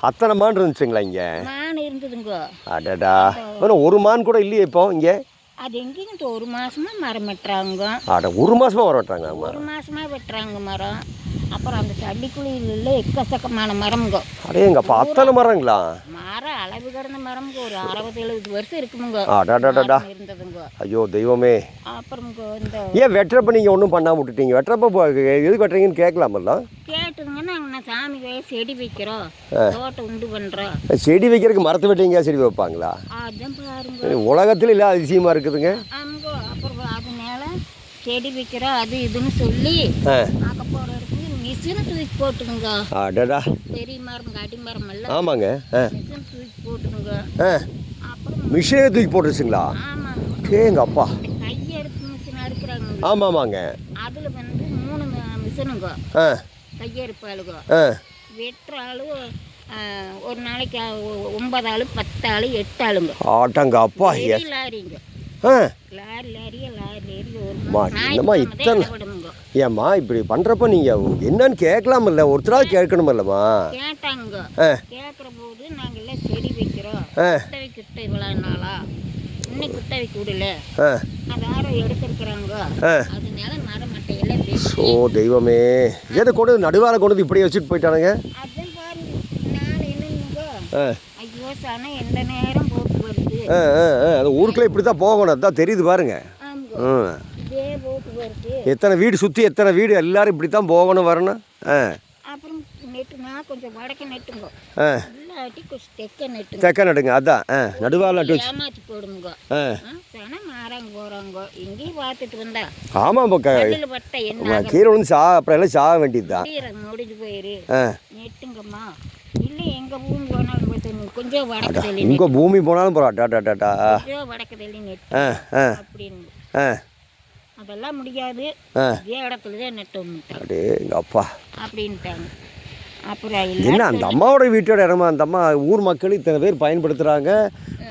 அத்தனை மான் இருந்துச்சுங்களா இங்கே? மான் இருந்ததுங்க. அடடா, ஒரு மான் கூட இல்லையே இப்போ இங்கே? அது எங்கேயும் ஒரு மாசமா மரம் வெட்டுறாங்க. அட, ஒரு மாசமா மரம் வெட்டுறாங்க? ஒரு மாசமா வெட்டுறாங்க மரம். அப்புறம் அந்த சண்டிக்குழியில் எக்கச்சக்கமான மரம்ங்க. அடேங்கப்பா, அத்தனை மரங்களா? மரம் அளவு கடந்த மரம்ங்க. ஒரு 60-70 வருஷம் இருக்குமுங்க. அடடடா இருந்ததுங்க. ஐயோ தெய்வமே. அப்புறம்ங்க இந்த ஏன் வெட்டுறப்ப நீங்கள் ஒன்றும் பண்ணாமல் விட்டுட்டீங்க? வெட்டுறப்ப எது வெட்டுறீங்கன்னு கேட்கலாமல்ல? கேட்டுதுங்கன்னா நாங்கள் சாமி செடி வைக்கிறோம், தோட்டம் உண்டு பண்ணுறோம். செடி வைக்கிறதுக்கு மரத்தை வெட்டிங்க செடி வைப்பாங்களா? அதான் பாருங்க, உலகத்தில் இல்லை அதிசயமாக இருக்குதுங்க. ஆமாங்க. அப்புறம் அதனால செடி வைக்கிறோம் அது இதுன்னு சொல்லி ஆக்கப்போட இருக்கு. மிஷினை தூக்கி போட்டுதுங்க. அடடா, பெரிய மரம் அடி மரம் எல்லாம். ஆமாங்க. மிஷின் தூக்கி போட்டுதுங்க. அப்புறம் மிஷினே தூக்கி போட்டுருச்சுங்களா? ஆமாங்க. எங்கள் அப்பா கையெடுத்து மிஷின் அடுக்கிறாங்க. ஆமாமாங்க. அதில் 3 மிஷினுங்க. கையெடுப்பு ஆளுங்க வெட்டுற ஆளு. ஒரு நாளைக்கு 9 ஆளு 10 ஆளு 8 ஆளுங்க. ஆட்டாங்க அப்பா. லாரிங்க. லாரி என்னம்மா இத்தனை? ஏம்மா இப்படி பண்ணுறப்ப நீங்கள் என்னன்னு கேட்கலாமில்ல? ஒருத்தராக கேட்கணுமில்லம்மா? கேட்டாங்க. கேட்குற போது நாங்கள் எல்லாம் செடி வைக்கிறோம், குட்டை கிட்ட இவ்வளோ நாளா இன்னும் குட்டை வைக்க விடல, அது யாரும் எடுத்துருக்குறாங்க. அதனால மரம் மட்டையெல்லாம் ஓ தெய்வமே, ஏதோ கொண்டு நடுவார கொண்டு இப்படியே வச்சுட்டு போயிட்டானுங்க. அதான் பாருங்க, நான் என்னங்க ஐயோ சாணா எந்த நேரம் போக்கு வருது. அது ஊருக்குள்ளே இப்படி தான் போகணும், அதான் தெரியுது பாருங்க. இதே போக்கு வருது. எத்தனை வீடு சுற்றி எத்தனை வீடு எல்லாரும் இப்படி தான் போகணும் வரணும். அப்புறம் நெட்டுனா கொஞ்சம் வடக்க நெட்டுங்க, இல்லாட்டி கொஞ்சம் தெக்க நெட்டுங்க. தெக்க நடுங்க, அதான் நடுவார நட்டு வச்சு ஏமாற்றி போடுங்க. சனம் மாறாங்க போகிறாங்க இங்கேயும் பார்த்துட்டு வந்தா. ஆமாம் பட்ட என்ன கீரை வந்து அப்புறம் எல்லாம் சாக வேண்டியது தான். முடிஞ்சு போயிரு நெட்டுங்கம்மா. இல்லை எங்கள் பூமி போனாலும் கொஞ்சம் வடக்கு தள்ளி, உங்கள் பூமி போனாலும் போகிறாட்டாட்டாட்டா கொஞ்சம் வடக்கு தள்ளி நெட்டு அப்படின்னு. அதெல்லாம் முடியாது, இதே இடத்துல தான் நெட்டு எங்கள் அப்பா அப்படின்ட்டாங்க. அப்புறம் என்ன அந்த அம்மாவோட வீட்டோட இடமா? அந்த அம்மா ஊர் மக்கள் இத்தனை பேர் பயன்படுத்துகிறாங்க,